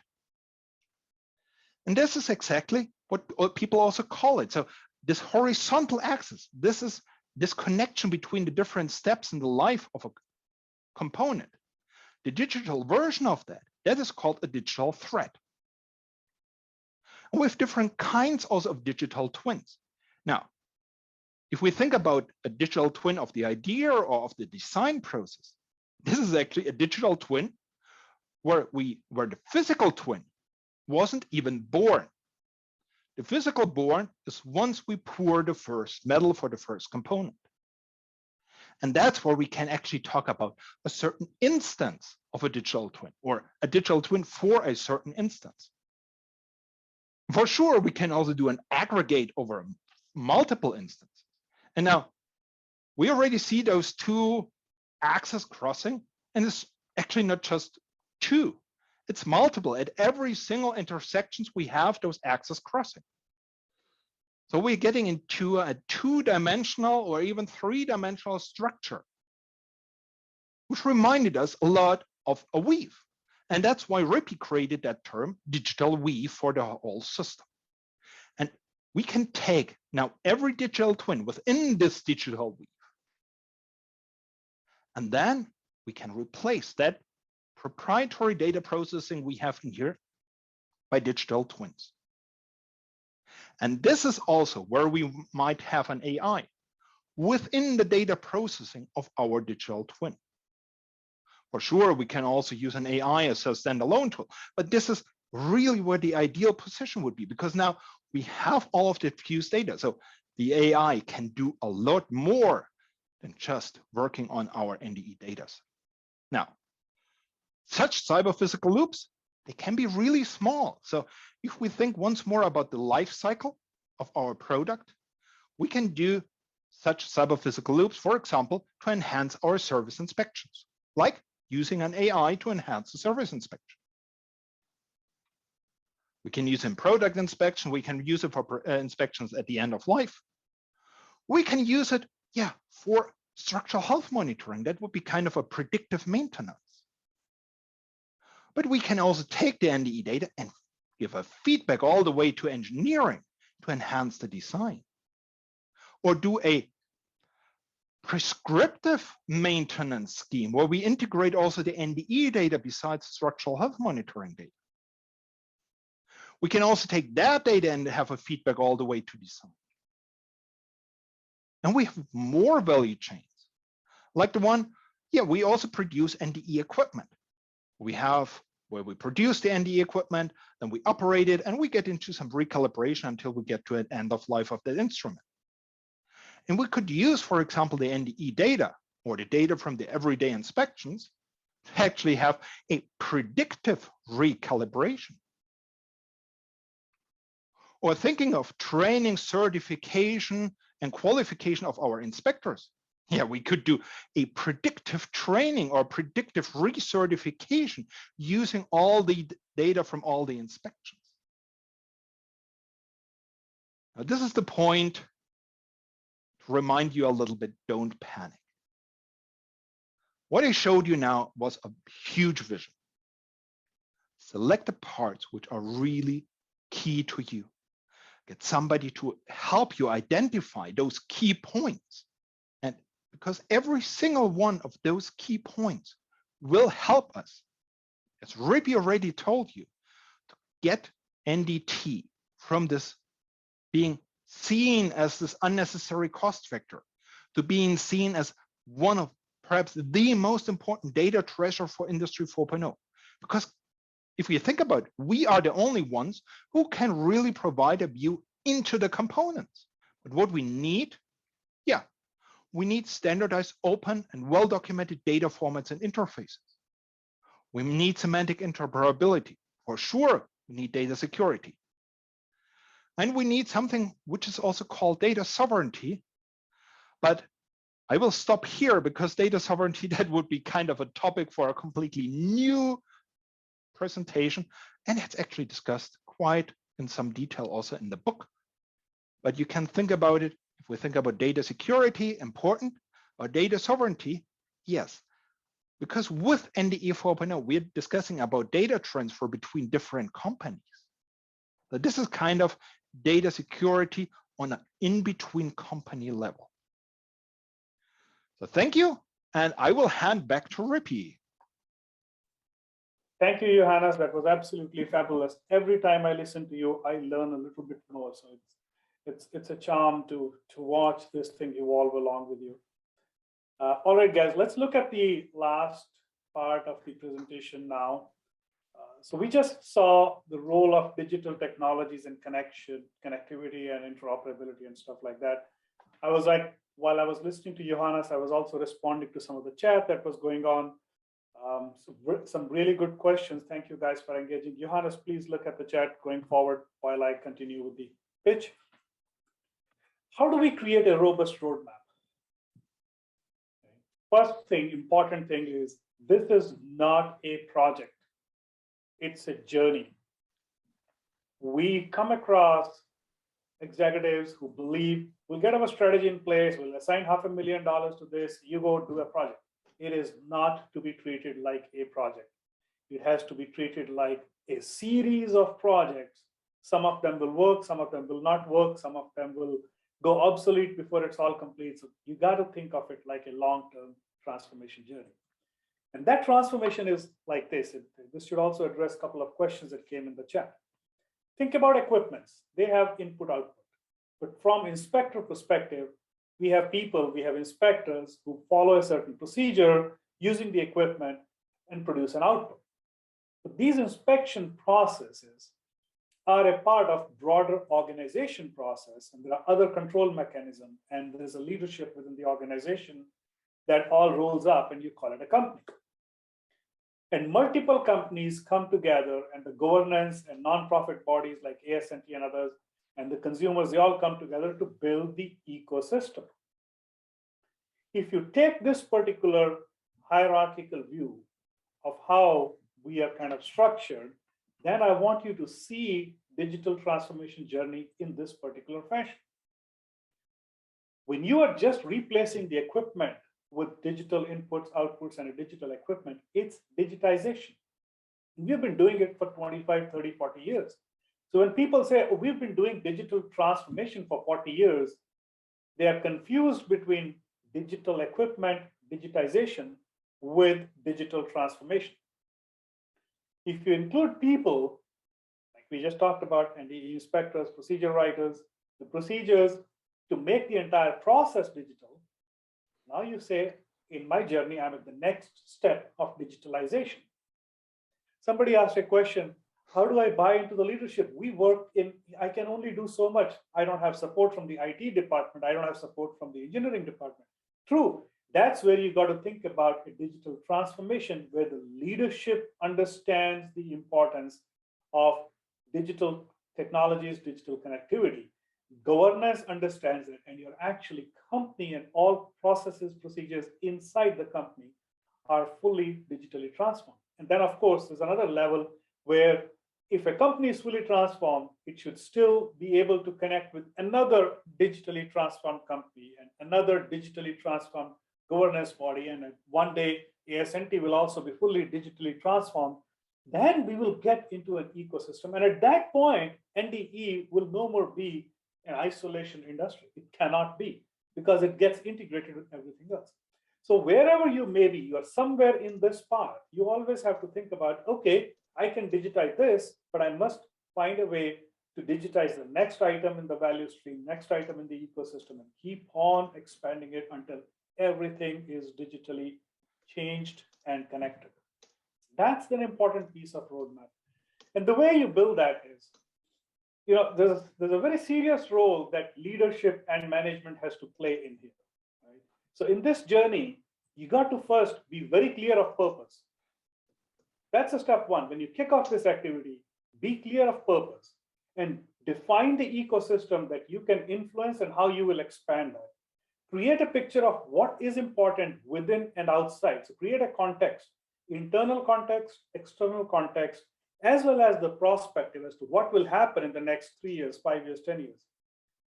And this is exactly what people also call it. So this horizontal axis, this is this connection between the different steps in the life of a component. The digital version of that is called a digital thread. And we have different kinds also of digital twins. Now, if we think about a digital twin of the idea or of the design process, this is actually a digital twin where the physical twin wasn't even born. The physical born is once we pour the first metal for the first component. And that's where we can actually talk about a certain instance of a digital twin, or a digital twin for a certain instance. For sure, we can also do an aggregate over multiple instances. And now we already see those two axes crossing, and it's actually not just two, it's multiple. At every single intersections, we have those axes crossing. So we're getting into a two-dimensional or even three-dimensional structure, which reminded us a lot of a weave. And that's why Ripi created that term, digital weave, for the whole system. And we can take now every digital twin within this digital weave, and then we can replace that proprietary data processing we have in here by digital twins. And this is also where we might have an AI within the data processing of our digital twin. For sure, we can also use an AI as a standalone tool, but this is really where the ideal position would be, because now we have all of the fused data. So the AI can do a lot more than just working on our NDE data. Now, such cyber-physical loops, they can be really small. So if we think once more about the life cycle of our product, we can do such cyber-physical loops, for example, to enhance our service inspections, like using an AI to enhance the service inspection. We can use in product inspection. We can use it for inspections at the end of life. We can use it, for structural health monitoring. That would be kind of a predictive maintenance. But we can also take the NDE data and give a feedback all the way to engineering to enhance the design, or do a prescriptive maintenance scheme where we integrate also the NDE data besides structural health monitoring data. We can also take that data and have a feedback all the way to design. And we have more value chains, like the one, we also produce NDE equipment. We have where we produce the NDE equipment, then we operate it, and we get into some recalibration until we get to an end of life of that instrument. And we could use, for example, the NDE data or the data from the everyday inspections to actually have a predictive recalibration. Or thinking of training, certification, and qualification of our inspectors. We could do a predictive training or predictive recertification using all the data from all the inspections. Now, this is the point to remind you a little bit, don't panic. What I showed you now was a huge vision. Select the parts which are really key to you. Get somebody to help you identify those key points. And because every single one of those key points will help us, as Ripi already told you, to get NDT from this being seen as this unnecessary cost factor to being seen as one of perhaps the most important data treasure for Industry 4.0. Because if you think about it, we are the only ones who can really provide a view into the components. But what we need, we need standardized, open, and well-documented data formats and interfaces. We need semantic interoperability. For sure, we need data security. And we need something which is also called data sovereignty. But I will stop here because data sovereignty, that would be kind of a topic for a completely new presentation. And it's actually discussed quite in some detail also in the book. But you can think about it, if we think about data security, important, or data sovereignty, yes. Because with NDE 4.0, we're discussing about data transfer between different companies. So this is kind of data security on an in-between company level. So thank you, and I will hand back to Ripi. Thank you, Johannes. That was absolutely fabulous. Every time I listen to you, I learn a little bit more. So it's a charm to watch this thing evolve along with you. All right, guys, let's look at the last part of the presentation now. So we just saw the role of digital technologies in connectivity and interoperability and stuff like that. I was like, while I was listening to Johannes, I was also responding to some of the chat that was going on. Some really good questions. Thank you guys for engaging. Johannes, please look at the chat going forward while I continue with the pitch. How do we create a robust roadmap? First thing, important thing is this is not a project. It's a journey. We come across executives who believe we'll get our strategy in place, we'll assign $500,000 to this, you go do a project. It is not to be treated like a project. It has to be treated like a series of projects. Some of them will work, some of them will not work, some of them will go obsolete before it's all complete. So you got to think of it like a long-term transformation journey. And that transformation is like this. This should also address a couple of questions that came in the chat. Think about equipments. They have input output. But from inspector perspective, we have people, we have inspectors who follow a certain procedure using the equipment and produce an output. But these inspection processes are a part of broader organization process, and there are other control mechanisms, and there's a leadership within the organization that all rolls up, and you call it a company. And multiple companies come together, and the governance and nonprofit bodies like ASNT and others, and the consumers, they all come together to build the ecosystem. If you take this particular hierarchical view of how we are kind of structured, then I want you to see digital transformation journey in this particular fashion. When you are just replacing the equipment with digital inputs, outputs, and a digital equipment, it's digitization. We've been doing it for 25, 30, 40 years. So when people say, oh, we've been doing digital transformation for 40 years, they are confused between digital equipment, digitization, with digital transformation. If you include people, like we just talked about, NDE inspectors, procedure writers, the procedures to make the entire process digital, now you say, in my journey, I'm at the next step of digitalization. Somebody asked a question, how do I buy into the leadership? We work in, I can only do so much. I don't have support from the IT department. I don't have support from the engineering department. True, that's where you got to think about a digital transformation where the leadership understands the importance of digital technologies, digital connectivity. Governance understands it, and your actually company and all processes, procedures inside the company are fully digitally transformed. And then, of course, there's another level where if a company is fully transformed, it should still be able to connect with another digitally transformed company and another digitally transformed governance body. And one day, ASNT will also be fully digitally transformed. Then we will get into an ecosystem. And at that point, NDE will no more be an isolation industry. It cannot be, because it gets integrated with everything else. So wherever you may be, you are somewhere in this path, you always have to think about, okay, I can digitize this, but I must find a way to digitize the next item in the value stream, next item in the ecosystem, and keep on expanding it until everything is digitally changed and connected. That's an important piece of roadmap. And the way you build that is, there's a very serious role that leadership and management has to play in here. Right? So in this journey, you got to first be very clear of purpose. That's a step one. When you kick off this activity, be clear of purpose and define the ecosystem that you can influence and how you will expand that. Create a picture of what is important within and outside. So create a context, internal context, external context, as well as the prospective as to what will happen in the next 3 years, 5 years, 10 years.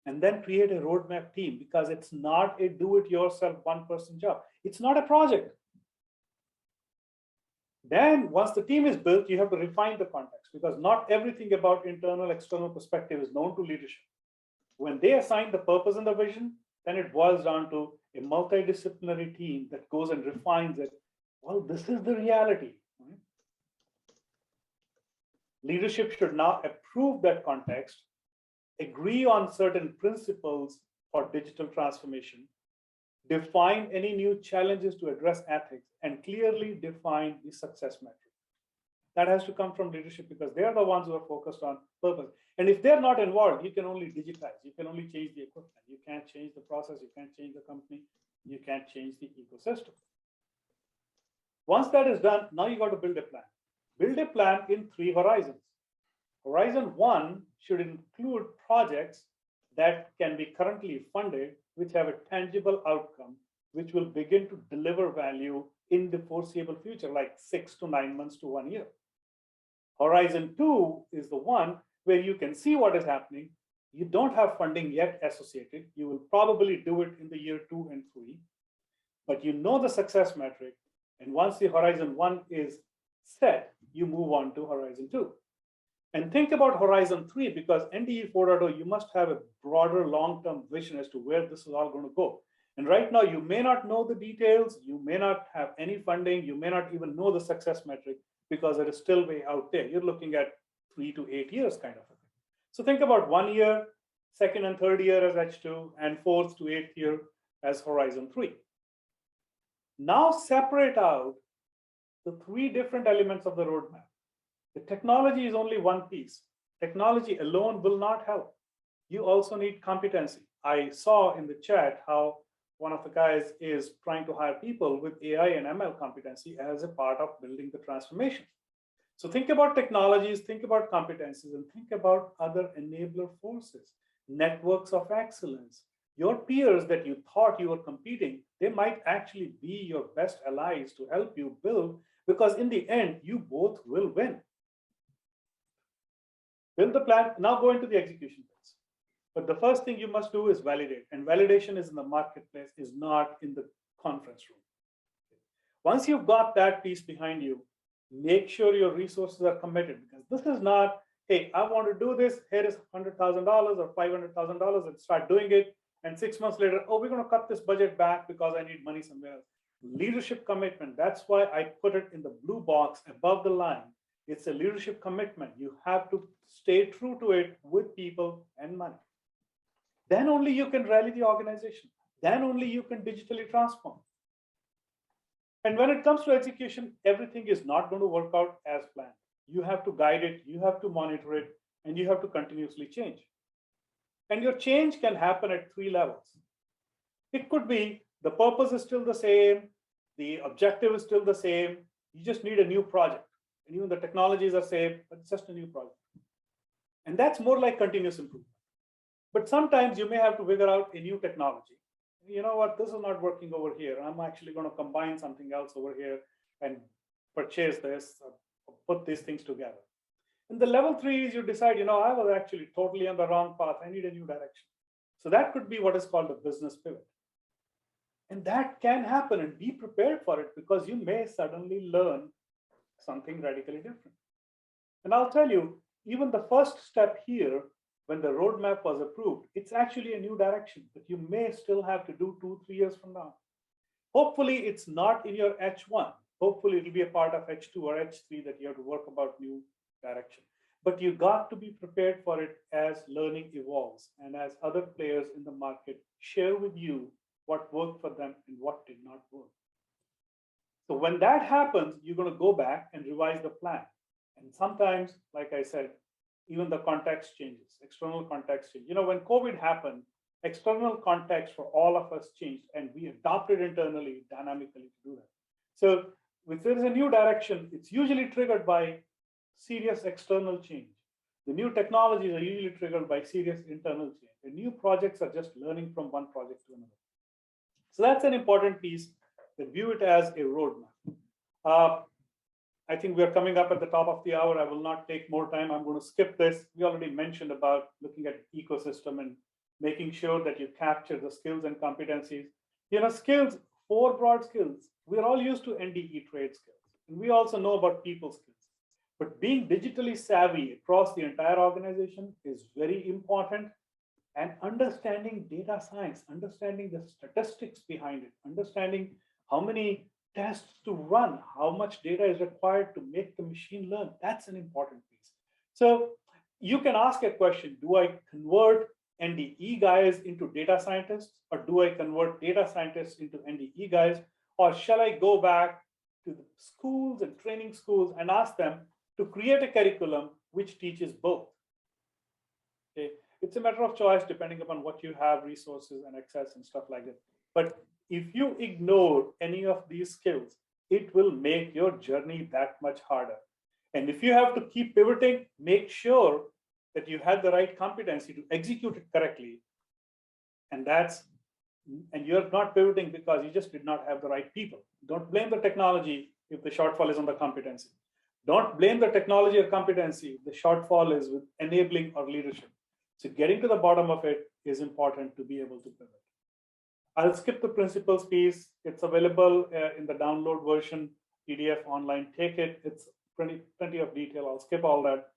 And then create a roadmap team, because it's not a do-it-yourself one-person job. It's not a project. Then once the team is built, you have to refine the context, because not everything about internal, external perspective is known to leadership. When they assign the purpose and the vision, then it boils down to a multidisciplinary team that goes and refines it. Well, this is the reality. Right? Leadership should now approve that context, agree on certain principles for digital transformation, define any new challenges to address ethics, and clearly define the success metric. That has to come from leadership because they're the ones who are focused on purpose. And if they're not involved, you can only digitize. You can only change the equipment. You can't change the process. You can't change the company. You can't change the ecosystem. Once that is done, now you got to build a plan. Build a plan in 3 horizons. Horizon 1 should include projects that can be currently funded, which have a tangible outcome, which will begin to deliver value in the foreseeable future, like 6 to 9 months to 1 year. Horizon 2 is the one where you can see what is happening. You don't have funding yet associated. You will probably do it in the year 2 and 3, but you know the success metric. And once the Horizon 1 is set, you move on to Horizon 2. And think about Horizon 3, because NDE 4.0, you must have a broader long-term vision as to where this is all going to go. And right now, you may not know the details. You may not have any funding. You may not even know the success metric because it is still way out there. You're looking at 3 to 8 years kind of a thing. So think about 1 year, 2nd and 3rd year as H2, and 4th to 8th year as Horizon 3. Now separate out the 3 different elements of the roadmap. The technology is only one piece. Technology alone will not help. You also need competency. I saw in the chat how one of the guys is trying to hire people with AI and ML competency as a part of building the transformation. So think about technologies, think about competencies, and think about other enabler forces, networks of excellence. Your peers that you thought you were competing, they might actually be your best allies to help you build, because in the end, you both will win. Build the plan, now go into the execution phase. But the first thing you must do is validate. And validation is in the marketplace, is not in the conference room. Once you've got that piece behind you, make sure your resources are committed, because this is not, hey, I want to do this, here is $100,000 or $500,000 and start doing it. And 6 months later, oh, we're going to cut this budget back because I need money somewhere else. Leadership commitment, that's why I put it in the blue box above the line. It's a leadership commitment. You have to stay true to it with people and money. Then only you can rally the organization. Then only you can digitally transform. And when it comes to execution, everything is not going to work out as planned. You have to guide it, you have to monitor it, and you have to continuously change. And your change can happen at 3 levels. It could be the purpose is still the same, the objective is still the same, you just need a new project. And even the technologies are same, but it's just a new project. And that's more like continuous improvement. But sometimes you may have to figure out a new technology. You know what, this is not working over here. I'm actually going to combine something else over here and purchase this, or put these things together. And the level 3 is you decide, you know, I was actually totally on the wrong path. I need a new direction. So that could be what is called a business pivot. And that can happen, and be prepared for it, because you may suddenly learn something radically different. And I'll tell you, even the first step here, when the roadmap was approved, it's actually a new direction that you may still have to do 2-3 years from now. Hopefully, it's not in your H1. Hopefully, it'll be a part of H2 or H3 that you have to work about new direction. But you got to be prepared for it as learning evolves and as other players in the market share with you what worked for them and what did not work. So when that happens, you're going to go back and revise the plan. And sometimes, like I said, even the context changes, external context changes. You know, when COVID happened, external context for all of us changed, and we adopted internally dynamically to do that. So if there is a new direction, it's usually triggered by serious external change. The new technologies are usually triggered by serious internal change. The new projects are just learning from one project to another. So that's an important piece, that view it as a roadmap. I think we are coming up at the top of the hour. I will not take more time. I'm going to skip this. We already mentioned about looking at ecosystem and making sure that you capture the skills and competencies. You know, skills, 4 broad skills. We're all used to NDE trade skills, and we also know about people skills. But being digitally savvy across the entire organization is very important. And understanding data science, understanding the statistics behind it, understanding how many tests to run, how much data is required to make the machine learn, that's an important piece. So you can ask a question, do I convert NDE guys into data scientists, or do I convert data scientists into NDE guys? Or shall I go back to the schools and training schools and ask them, to create a curriculum which teaches both. Okay, it's a matter of choice depending upon what you have, resources and access and stuff like that. But if you ignore any of these skills, it will make your journey that much harder. And if you have to keep pivoting, make sure that you have the right competency to execute it correctly. And you're not pivoting because you just did not have the right people. Don't blame the technology if the shortfall is on the competency. Don't blame the technology or competency if the shortfall is with enabling or leadership. So getting to the bottom of it is important to be able to pivot. I'll skip the principles piece. It's available in the download version, PDF online. Take it. It's plenty of detail. I'll skip all that.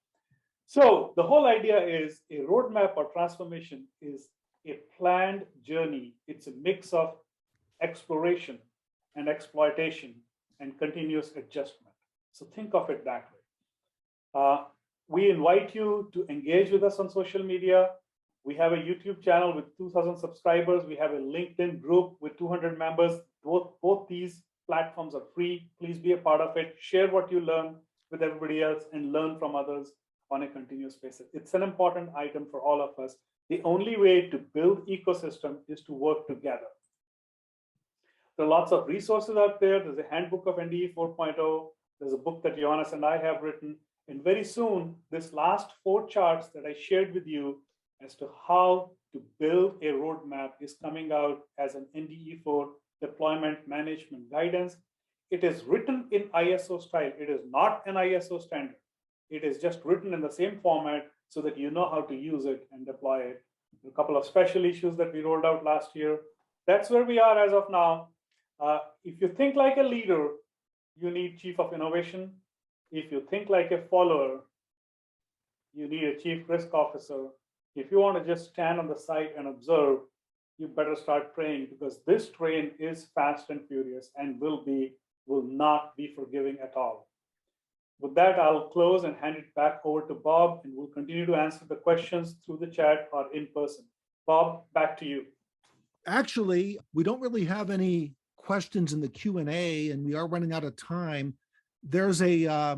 So the whole idea is a roadmap or transformation is a planned journey. It's a mix of exploration and exploitation and continuous adjustment. So think of it that way. We invite you to engage with us on social media. We have a YouTube channel with 2,000 subscribers. We have a LinkedIn group with 200 members. Both these platforms are free. Please be a part of it. Share what you learn with everybody else and learn from others on a continuous basis. It's an important item for all of us. The only way to build ecosystem is to work together. There are lots of resources out there. There's a handbook of NDE 4.0. There's a book that Johannes and I have written. And very soon, this last 4 charts that I shared with you as to how to build a roadmap is coming out as an NDE 4 deployment management guidance. It is written in ISO style. It is not an ISO standard. It is just written in the same format so that you know how to use it and deploy it. A couple of special issues that we rolled out last year. That's where we are as of now. If you think like a leader, you need chief of innovation. If you think like a follower, you need a chief risk officer. If you want to just stand on the side and observe, you better start praying, because this train is fast and furious and will not be forgiving at all. With that, I'll close and hand it back over to Bob, and we'll continue to answer the questions through the chat or in person. Bob, back to you. Actually, we don't really have any questions in the Q&A, and we are running out of time. There's a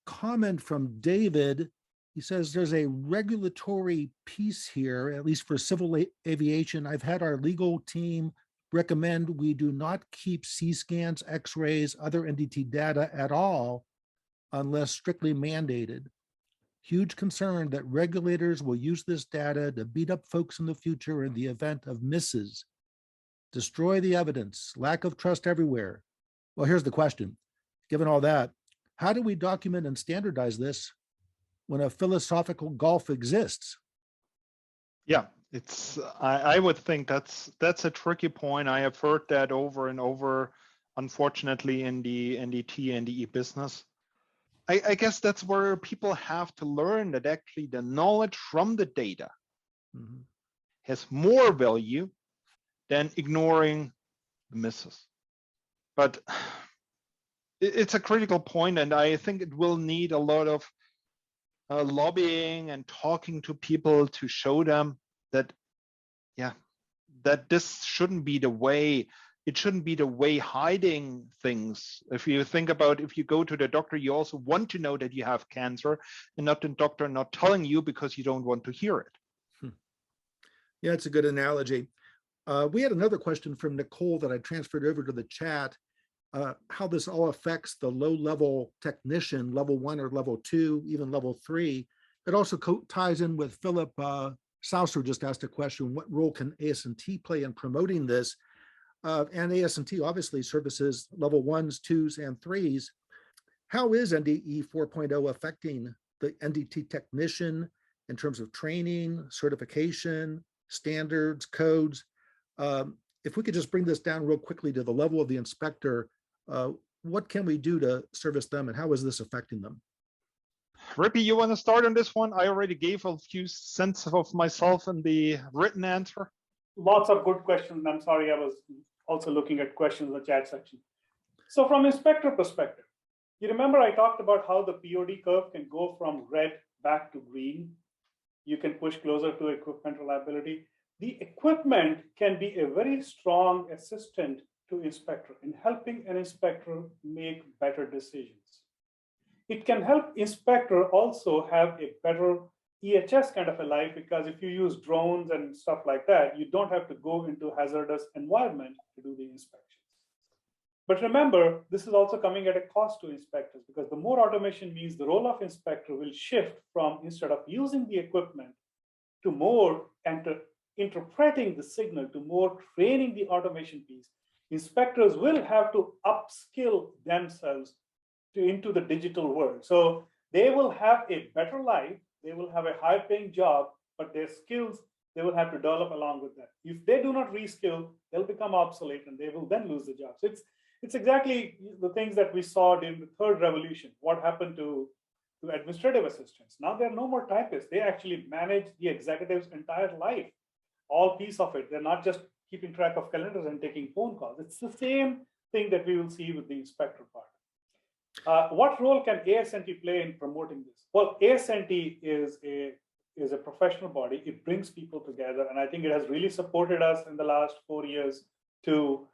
comment from David. He says there's a regulatory piece here, at least for civil aviation. I've had our legal team recommend we do not keep C-scans, X-rays, other NDT data at all unless strictly mandated. Huge concern that regulators will use this data to beat up folks in the future in the event of misses. Destroy the evidence, lack of trust everywhere. Well, here's the question. Given all that, how do we document and standardize this when a philosophical gulf exists? Yeah, I would think that's a tricky point. I have heard that over and over, unfortunately, in the NDT, NDE business. I guess that's where people have to learn that actually the knowledge from the data has more value than ignoring the misses. But it's a critical point, and I think it will need a lot of lobbying and talking to people to show them that, yeah, that this shouldn't be the way. It shouldn't be the way hiding things. If you think about, if you go to the doctor, you also want to know that you have cancer, and not the doctor not telling you because you don't want to hear it. Yeah, it's a good analogy. We had another question from Nicole that I transferred over to the chat, how this all affects the low-level technician, level 1 or level 2, even level 3. It also ties in with Philip Saucer just asked a question, what role can ASNT play in promoting this? And ASNT obviously services level 1s, 2s, and 3s. How is NDE 4.0 affecting the NDT technician in terms of training, certification, standards, codes? If we could just bring this down real quickly to the level of the inspector, what can we do to service them, and how is this affecting them? Ripi, you want to start on this one? I already gave a few cents of myself in the written answer. Lots of good questions. I'm sorry, I was also looking at questions in the chat section. So from inspector perspective, you remember I talked about how the POD curve can go from red back to green. You can push closer to equipment reliability. The equipment can be a very strong assistant to inspector in helping an inspector make better decisions. it can help inspector also have a better EHS kind of a life, because if you use drones and stuff like that, you don't have to go into hazardous environment to do the inspections. But remember, this is also coming at a cost to inspectors, because the more automation means the role of inspector will shift from, instead of using the equipment, to more interpreting the signal, to more training the automation piece. Inspectors will have to upskill themselves into the digital world. So they will have a better life, they will have a high paying job, but their skills, they will have to develop along with that. If they do not reskill, they'll become obsolete and they will then lose the job. So it's exactly the things that we saw during the third revolution. What happened to administrative assistants? Now there are no more typists. They actually manage the executive's entire life, all piece of it. They're not just keeping track of calendars and taking phone calls. It's the same thing that we will see with the inspector part. What role can ASNT play in promoting this? Well, ASNT is a professional body. It brings people together, and I think it has really supported us in the last 4 years to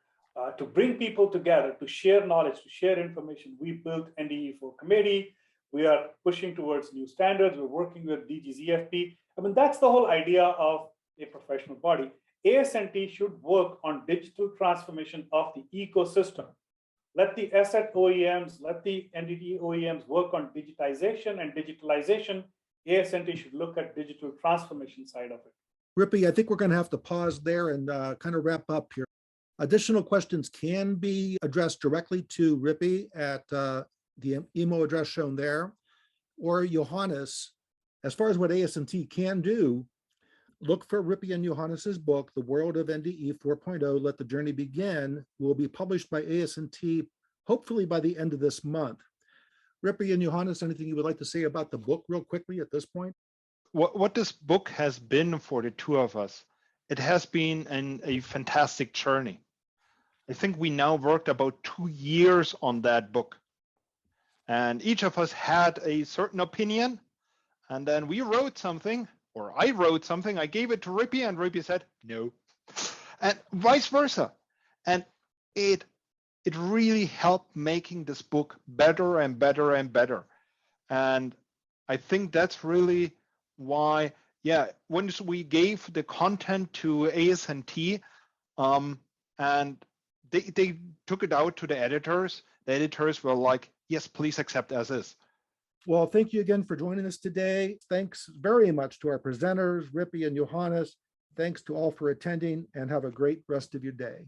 bring people together, to share knowledge, to share information. We built NDE 4 committee. We are pushing towards new standards. We're working with DGZFP. I mean, that's the whole idea of a professional body. ASNT should work on digital transformation of the ecosystem. Let the asset OEMs, let the NDE OEMs work on digitization and digitalization. ASNT should look at digital transformation side of it. Ripi, I think we're going to have to pause there and kind of wrap up here. Additional questions can be addressed directly to Ripi at the email address shown there, or Johannes. As far as what ASNT can do, look for Ripi and Johannes's book, The World of NDE 4.0, Let the Journey Begin, will be published by ASNT, hopefully by the end of this month. Ripi and Johannes, anything you would like to say about the book real quickly at this point? What this book has been for the two of us, it has been a fantastic journey. I think we now worked about 2 years on that book. And each of us had a certain opinion. And then we wrote something, or I wrote something, I gave it to Ripi, and Ripi said, no. And vice versa. And it really helped making this book better and better and better. And I think that's really why, yeah, once we gave the content to ASNT, and they took it out to the editors were like, yes, please accept as is. Well, thank you again for joining us today. Thanks very much to our presenters, Ripi and Johannes. Thanks to all for attending, and have a great rest of your day.